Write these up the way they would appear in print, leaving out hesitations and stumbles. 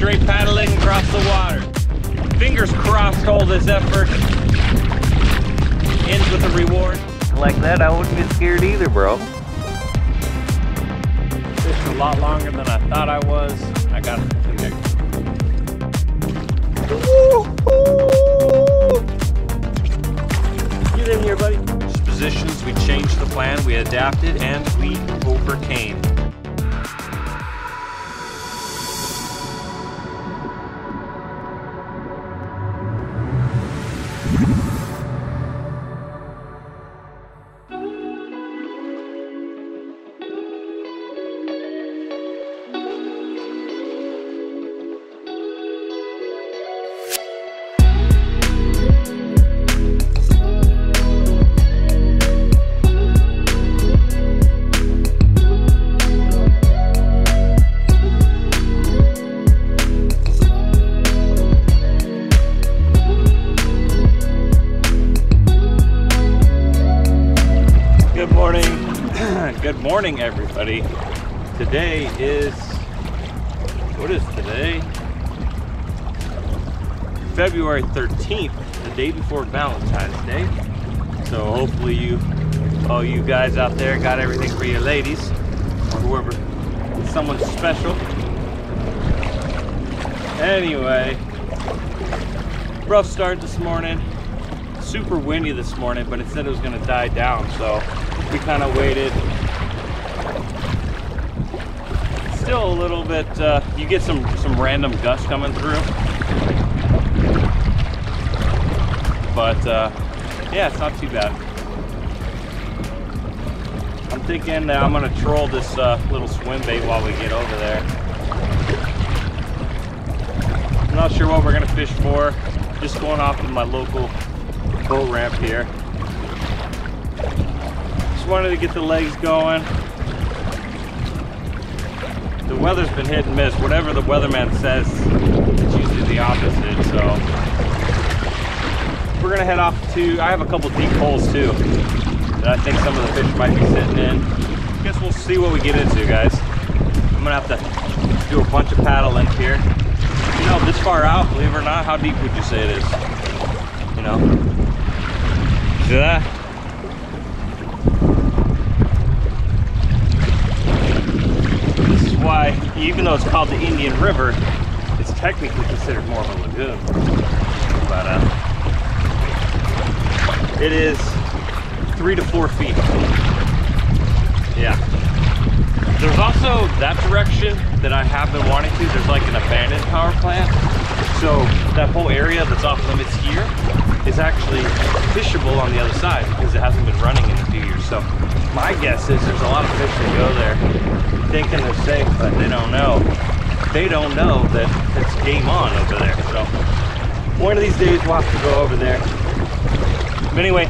straight paddling across the water. Fingers crossed all this effort ends with a reward. Like that, I wouldn't get scared either, bro. Fished a lot longer than I thought I was. I got it today. Get in here, buddy. Positions, we changed the plan, we adapted, and we overcame. Good morning, everybody. Today is, what is today? February 13th, the day before Valentine's Day. So hopefully all you guys out there got everything for your ladies, or whoever, someone special. Anyway, rough start this morning. Super windy this morning, but it said it was gonna die down, so we kind of waited. Still a little bit, you get some random gusts coming through. But yeah, it's not too bad. I'm thinking that I'm gonna troll this little swim bait while we get over there. I'm not sure what we're gonna fish for. Just going off of my local boat ramp here. Just wanted to get the legs going. The weather's been hit and miss. Whatever the weatherman says, it's usually the opposite. So we're gonna head off to, I have a couple deep holes too that I think some of the fish might be sitting in. I guess we'll see what we get into, guys. I'm gonna have to do a bunch of paddling here. You know, this far out, believe it or not, how deep would you say it is? You know? See that? This is why, even though it's called the Indian River, it's technically considered more of a lagoon. But it is 3 to 4 feet. Yeah. There's also that direction that I have been wanting to. There's like an abandoned power plant. So that whole area that's off limits here is actually fishable on the other side because it hasn't been running in a few years. So my guess is there's a lot of fish that go there thinking they're safe, but they don't know. They don't know that it's game on over there. So one of these days we'll have to go over there. But anyway,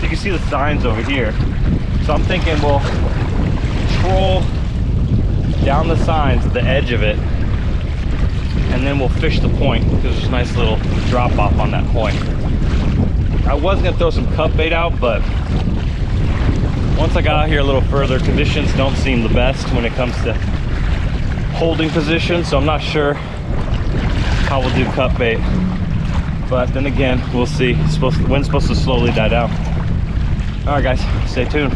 you can see the signs over here. So I'm thinking we'll troll down the signs at the edge of it, and then we'll fish the point because there's a nice little drop off on that point. I was gonna throw some cut bait out, but once I got out here a little further, conditions don't seem the best when it comes to holding position, so I'm not sure how we'll do cut bait. But then again, we'll see. The wind's supposed to slowly die down. All right, guys, stay tuned.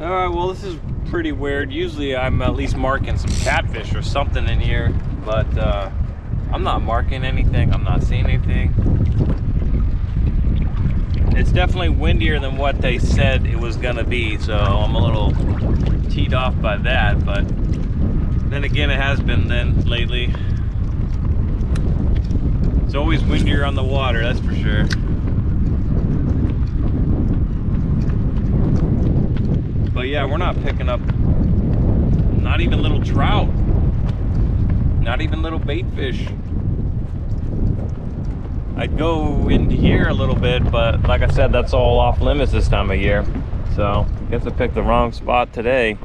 All right, well, this is pretty weird. Usually I'm at least marking some catfish or something in here, but I'm not marking anything. I'm not seeing anything. It's definitely windier than what they said it was gonna be, so I'm a little teed off by that, but then again, it has been then lately. It's always windier on the water, that's for sure. But yeah, we're not picking up not even little trout, not even little bait fish. I'd go into here a little bit, but like I said, that's all off limits this time of year. So I guess I picked the wrong spot today.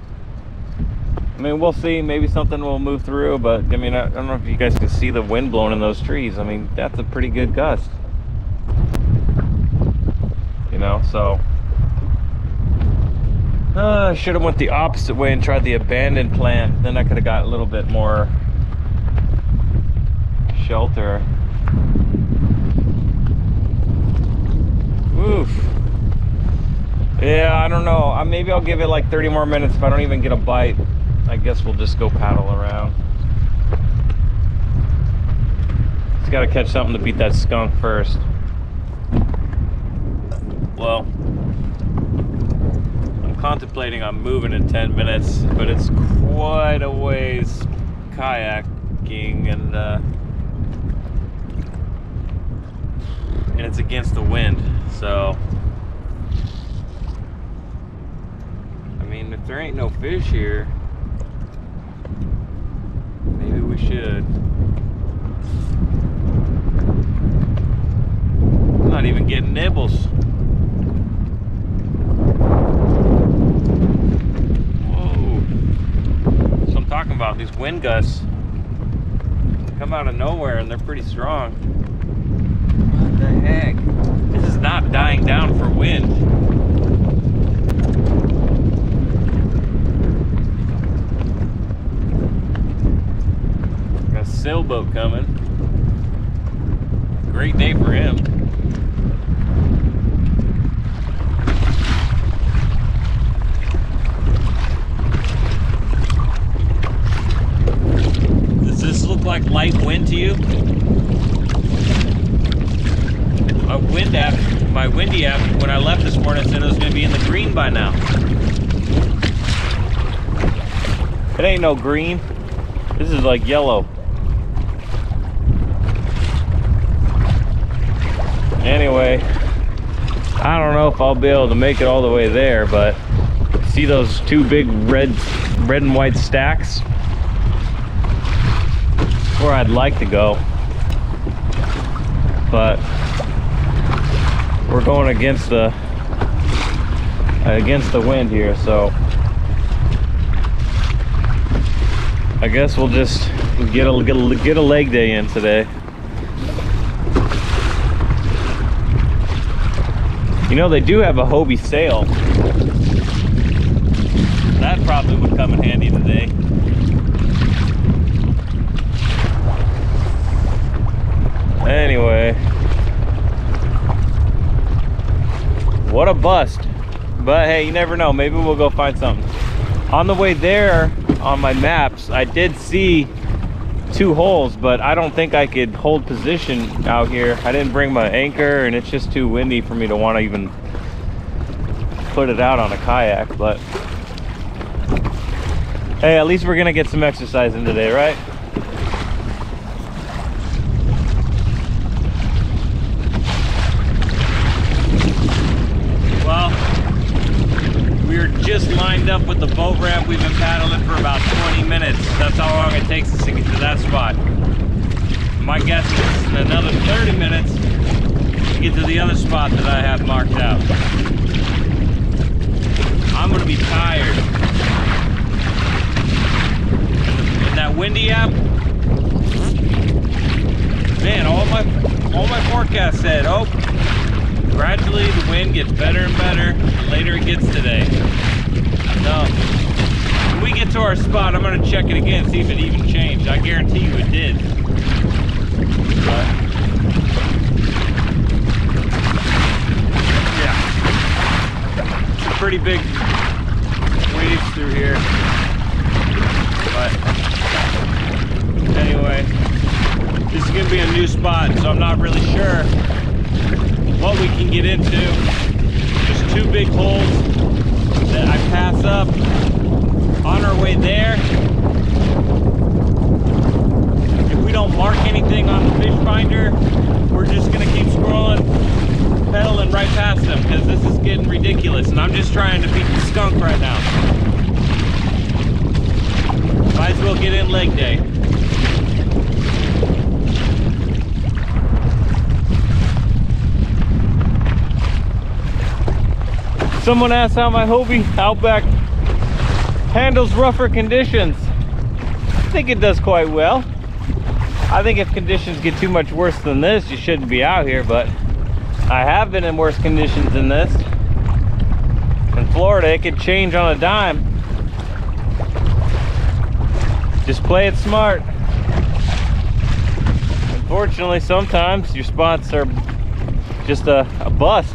I mean, we'll see. Maybe something will move through, but I mean, I don't know if you guys can see the wind blowing in those trees. I mean, that's a pretty good gust. You know, so I should have went the opposite way and tried the abandoned plant. Then I could have got a little bit more shelter. Oof. Yeah, I don't know. Maybe I'll give it like 30 more minutes. If I don't even get a bite, I guess we'll just go paddle around. Just gotta catch something to beat that skunk first. Well, I'm contemplating on moving in 10 minutes, but it's quite a ways kayaking, and it's against the wind. So, I mean, if there ain't no fish here, maybe we should. I'm not even getting nibbles. Whoa. So I'm talking about these wind gusts come out of nowhere, and they're pretty strong. What the heck? This is not dying down for wind. Got a sailboat coming. Great day for him. Does this look like light wind to you? My windy app, when I left this morning, said it was going to be in the green by now. It ain't no green. This is like yellow. Anyway, I don't know if I'll be able to make it all the way there, but see those two big red and white stacks? Where I'd like to go, but we're going against the wind here, so I guess we'll just get a leg day in today. You know, they do have a Hobie sail. That probably would come in handy today. Anyway, what a bust. But hey, you never know, maybe we'll go find something. On the way there, on my maps, I did see 2 holes, but I don't think I could hold position out here. I didn't bring my anchor, and it's just too windy for me to want to even put it out on a kayak. But hey, at least we're gonna get some exercise in today, right? Just lined up with the boat ramp. We've been paddling for about 20 minutes. That's how long it takes us to get to that spot. My guess is in another 30 minutes to get to the other spot that I have marked out. I'm gonna be tired. And that windy app, man, all my forecasts said, oh, gradually the wind gets better and better the later it gets today. No. When we get to our spot, I'm gonna check it again, see if it even changed. I guarantee you it did. But yeah, some pretty big waves through here. But anyway, this is gonna be a new spot, so I'm not really sure what we can get into. There's 2 big holes that I pass up on our way there. If we don't mark anything on the fish finder, we're just gonna keep scrolling, pedaling right past them, because this is getting ridiculous, and I'm just trying to beat the skunk right now. Might as well get in leg day. Someone asked how my Hobie Outback handles rougher conditions. I think it does quite well. I think if conditions get too much worse than this, you shouldn't be out here, but I have been in worse conditions than this. And In Florida, it could change on a dime. Just play it smart. Unfortunately, sometimes your spots are just a bust.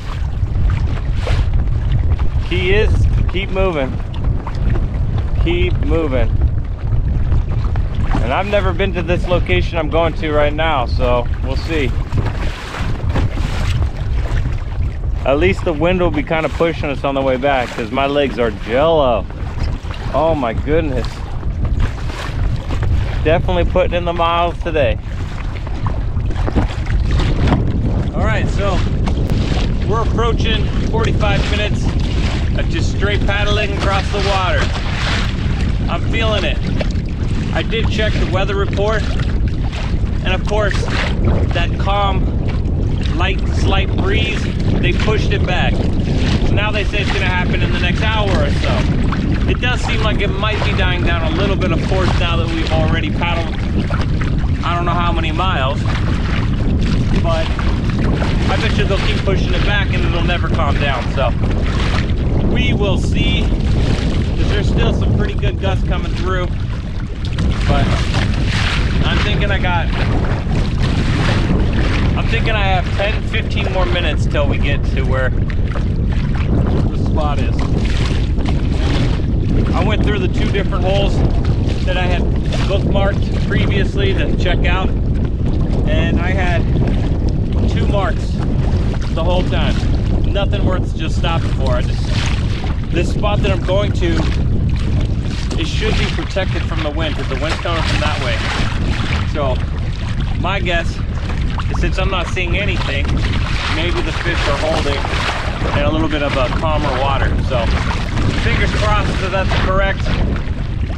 Key is keep moving. Keep moving. And I've never been to this location I'm going to right now, so we'll see. At least the wind will be kind of pushing us on the way back, because my legs are jello. Oh my goodness. Definitely putting in the miles today. All right, so we're approaching 45 minutes of just straight paddling across the water. I'm feeling it. I did check the weather report, and of course, that calm, light, slight breeze, they pushed it back. So now they say it's gonna happen in the next hour or so. It does seem like it might be dying down a little bit, of course, now that we've already paddled, I don't know how many miles, but I bet you they'll keep pushing it back and it'll never calm down. So we will see, because there's still some pretty good gusts coming through, but I'm thinking I have 10-15 more minutes till we get to where the spot is. I went through the 2 different holes that I had bookmarked previously to check out, and I had 2 marks the whole time. Nothing worth just stopping for. This spot that I'm going to, it should be protected from the wind, because the wind's coming from that way. So my guess is, since I'm not seeing anything, maybe the fish are holding in a little bit of a calmer water. So fingers crossed that that's correct.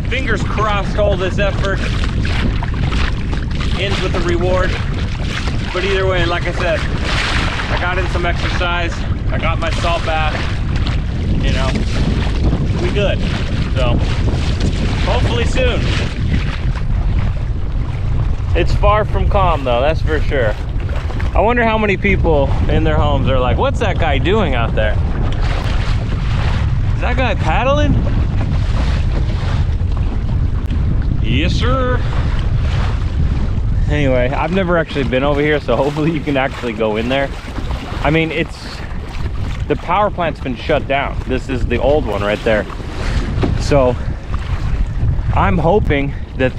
Fingers crossed all this effort ends with a reward. But either way, like I said, I got in some exercise, I got my salt bath, you know, we good. So hopefully soon. It's far from calm though, that's for sure. I wonder how many people in their homes are like, what's that guy doing out there? Is that guy paddling? Yes, sir. Anyway, I've never actually been over here, so hopefully you can actually go in there. I mean, the power plant's been shut down. This is the old one right there. So I'm hoping that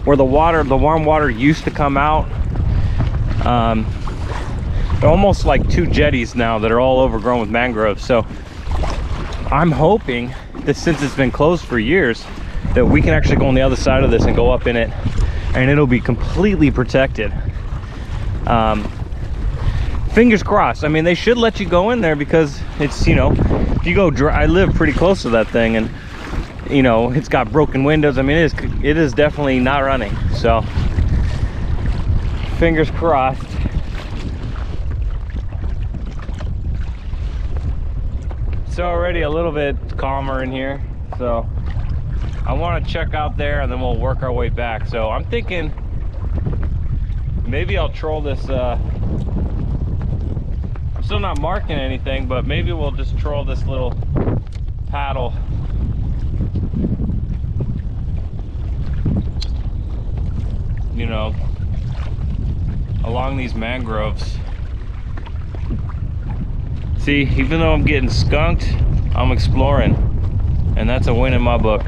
where the warm water used to come out, they're almost like 2 jetties now that are all overgrown with mangroves. So I'm hoping that since it's been closed for years, that we can actually go on the other side of this and go up in it, and it'll be completely protected. Fingers crossed. I mean, they should let you go in there, because it's, you know, if you go dry, I live pretty close to that thing, and you know, it's got broken windows. I mean, it is definitely not running. So fingers crossed. It's already a little bit calmer in here, so I want to check out there and then we'll work our way back. So I'm thinking maybe I'll troll this. I'm still not marking anything, but maybe we'll just troll this little paddle. You know, along these mangroves. See, even though I'm getting skunked, I'm exploring, and that's a win in my book.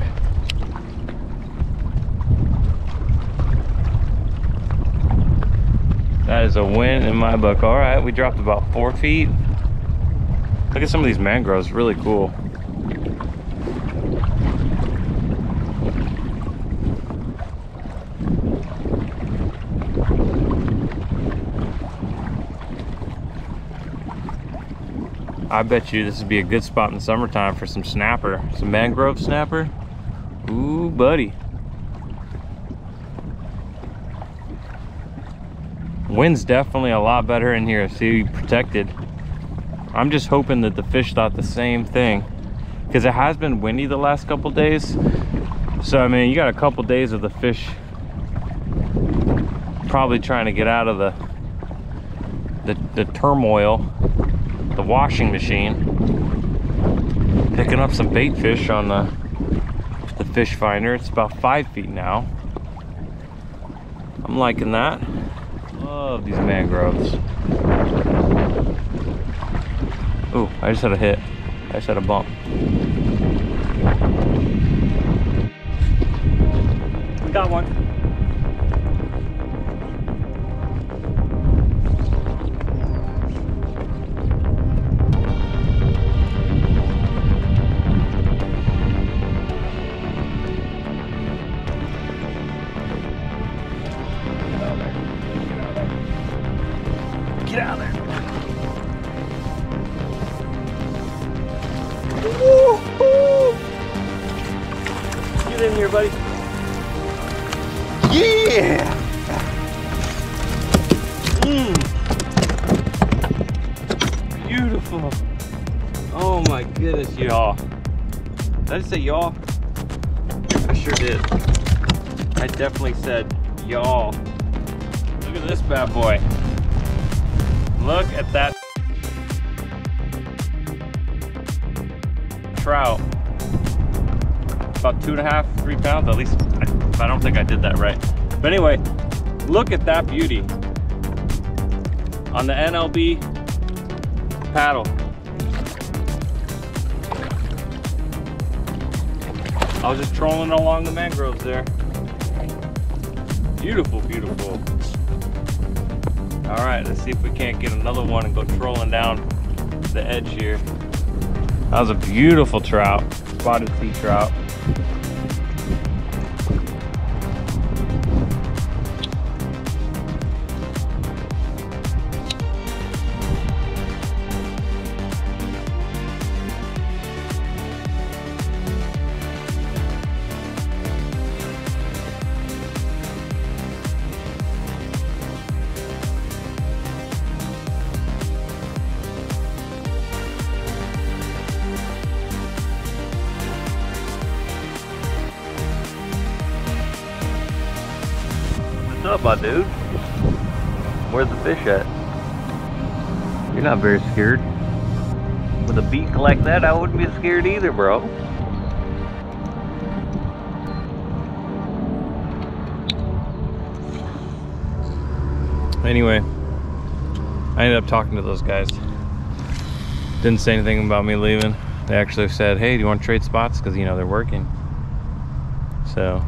That is a win in my book. All right, we dropped about 4 feet. Look at some of these mangroves, really cool. I bet you this would be a good spot in the summertime for some snapper, some mangrove snapper. Ooh, buddy. Wind's definitely a lot better in here. See, protected. I'm just hoping that the fish thought the same thing, because it has been windy the last couple days. So I mean, you got a couple days of the fish probably trying to get out of the turmoil, the washing machine. Picking up some bait fish on the fish finder. It's about 5 feet now. I'm liking that. Love these mangroves. Ooh, I just had a hit. I just had a bump. Got one. Get out of there. Woo-hoo! Get in here, buddy. Yeah! Beautiful. Oh my goodness, y'all. Did I just say y'all? I sure did. I definitely said y'all. Look at this bad boy. Look at that trout. About 2.5, 3 pounds, at least. I don't think I did that right. But anyway, look at that beauty on the NLB paddle. I was just trolling along the mangroves there. Beautiful, beautiful. All right, let's see if we can't get another one and go trolling down the edge here. That was a beautiful trout, spotted sea trout. What's up, my dude? Where's the fish at? You're not very scared. With a beak like that, I wouldn't be scared either, bro. Anyway, I ended up talking to those guys. Didn't say anything about me leaving. They actually said, hey, do you want to trade spots? Because, you know, they're working. So,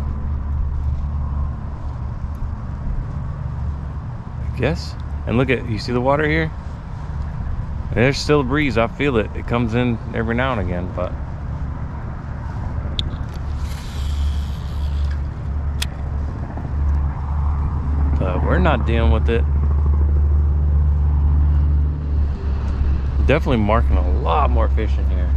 I guess. And look at, you see the water here? There's still a breeze, I feel it. It comes in every now and again, but we're not dealing with it. Definitely marking a lot more fish in here.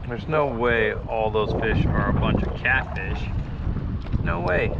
There's no way all those fish are a bunch of catfish. No way.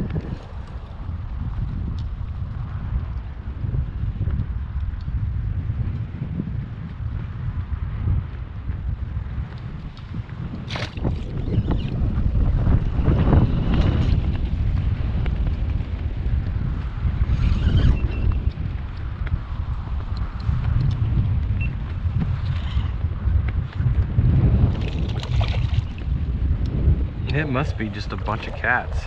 It must be just a bunch of cats.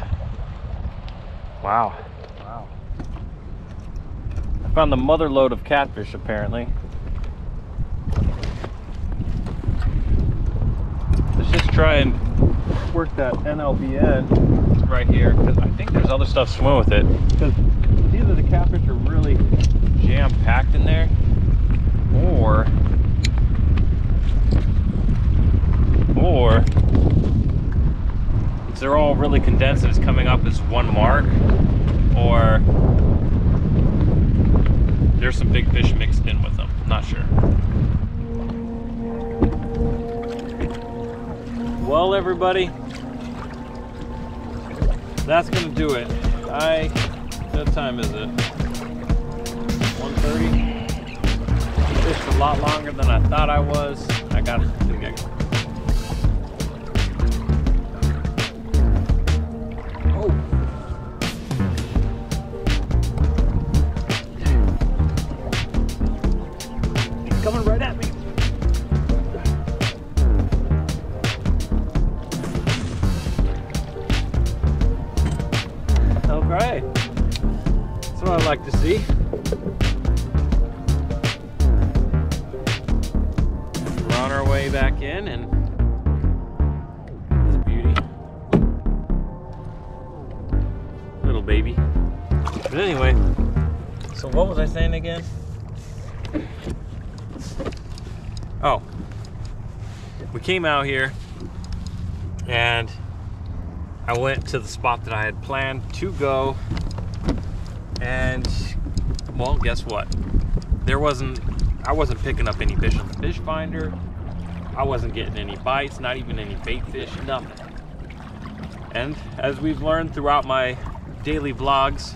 Wow. Wow. I found the mother lode of catfish apparently. Let's just try and work that NLBN right here, because I think there's other stuff swimming with it. Because either the catfish are really jam-packed in there, or they're all really condensed and it's coming up as one mark, or there's some big fish mixed in with them. Not sure. Well, everybody, that's gonna do it. What time is it? 1:30. Fished a lot longer than I thought I was. I got it. what I like to see. We're on our way back in, and this beauty. Little baby. But anyway, so what was I saying again? Oh, we came out here and I went to the spot that I had planned to go, and well, guess what? I wasn't picking up any fish on the fish finder. I wasn't getting any bites, not even any bait fish, nothing. And as we've learned throughout my daily vlogs,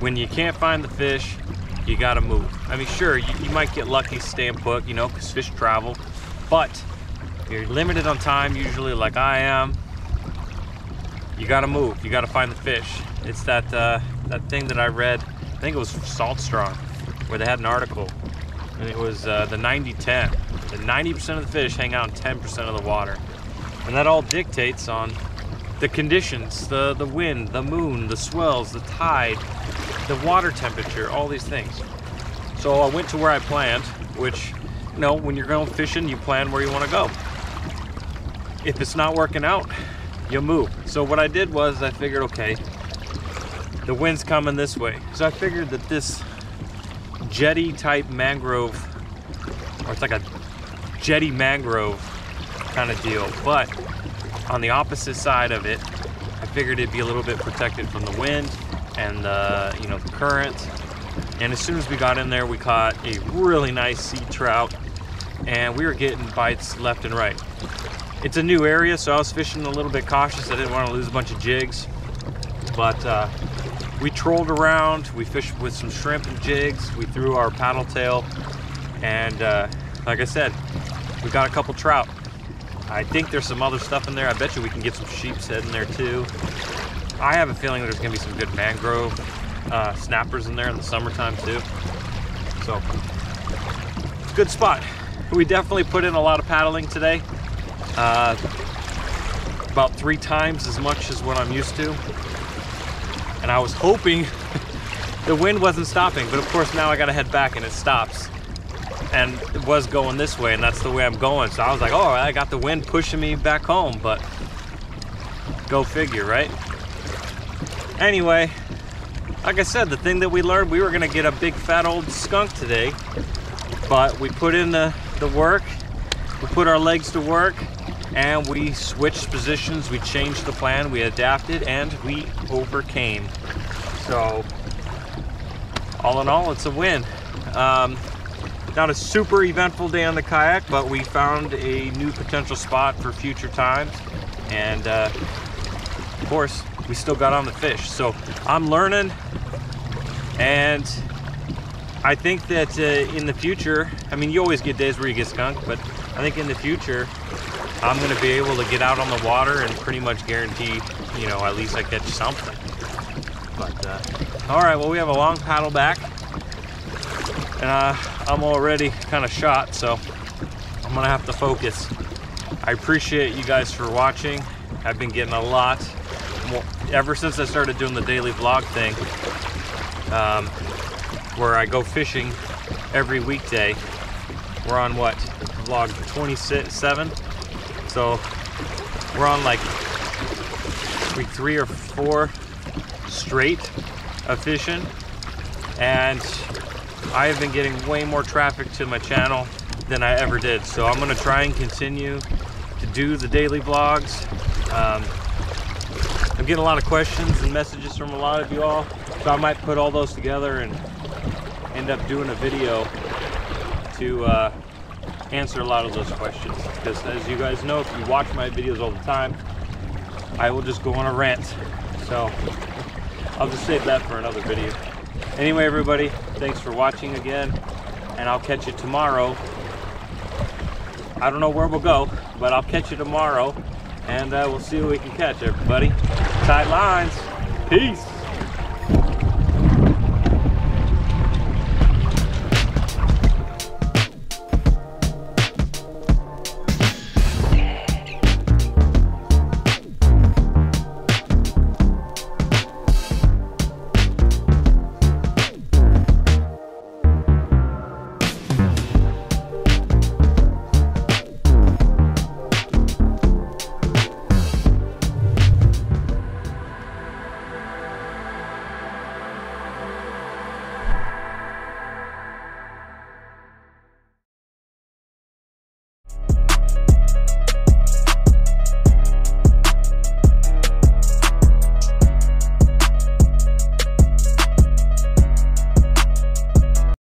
when you can't find the fish, you gotta move. I mean, sure, you might get lucky staying put, you know, because fish travel, but you're limited on time, usually, like I am. You gotta move, you gotta find the fish. It's that thing that I read, I think it was Salt Strong, where they had an article, and it was the 90-10. The 90% of the fish hang out in 10% of the water. And that all dictates on the conditions, the wind, the moon, the swells, the tide, the water temperature, all these things. So I went to where I planned, which, you know, when you're going fishing, you plan where you want to go. If it's not working out, you move. So what I did was I figured, okay, the wind's coming this way. So I figured that this jetty type mangrove, or it's like a jetty mangrove kind of deal, but on the opposite side of it, I figured it'd be a little bit protected from the wind and the, you know, the current. And as soon as we got in there, we caught a really nice sea trout, and we were getting bites left and right. It's a new area, so I was fishing a little bit cautious. I didn't want to lose a bunch of jigs, but we trolled around. We fished with some shrimp and jigs. We threw our paddle tail, and like I said, we got a couple trout. I think there's some other stuff in there. I bet you we can get some sheep's head in there too. I have a feeling there's gonna be some good mangrove snappers in there in the summertime too. So, it's a good spot. We definitely put in a lot of paddling today. About 3 times as much as what I'm used to. And I was hoping the wind wasn't stopping, but of course now I gotta head back and it stops. And it was going this way, and that's the way I'm going. So I was like, oh, I got the wind pushing me back home, but go figure, right? Anyway, like I said, the thing that we learned, we were gonna get a big fat old skunk today, but we put in the work, we put our legs to work, and we switched positions, we changed the plan, we adapted, and we overcame. So, all in all, it's a win. Not a super eventful day on the kayak, but we found a new potential spot for future times, and of course, we still got on the fish. So I'm learning, and I think that in the future, I mean, you always get days where you get skunked, but I think in the future, I'm gonna be able to get out on the water and pretty much guarantee, you know, at least I catch something. But, all right, well, we have a long paddle back, and I'm already kind of shot, so I'm gonna have to focus. I appreciate you guys for watching. I've been getting a lot more, ever since I started doing the daily vlog thing, where I go fishing every weekday. We're on what, vlog 27? So we're on like week 3 or 4 straight of fishing, and I have been getting way more traffic to my channel than I ever did. So I'm gonna try and continue to do the daily vlogs. I'm getting a lot of questions and messages from a lot of you all, so I might put all those together and end up doing a video to answer a lot of those questions. Because as you guys know, if you watch my videos all the time, I will just go on a rant. So I'll just save that for another video. Anyway, everybody, thanks for watching again, and I'll catch you tomorrow. I don't know where we'll go, but I'll catch you tomorrow, and we'll see what we can catch, everybody. Tight lines. Peace.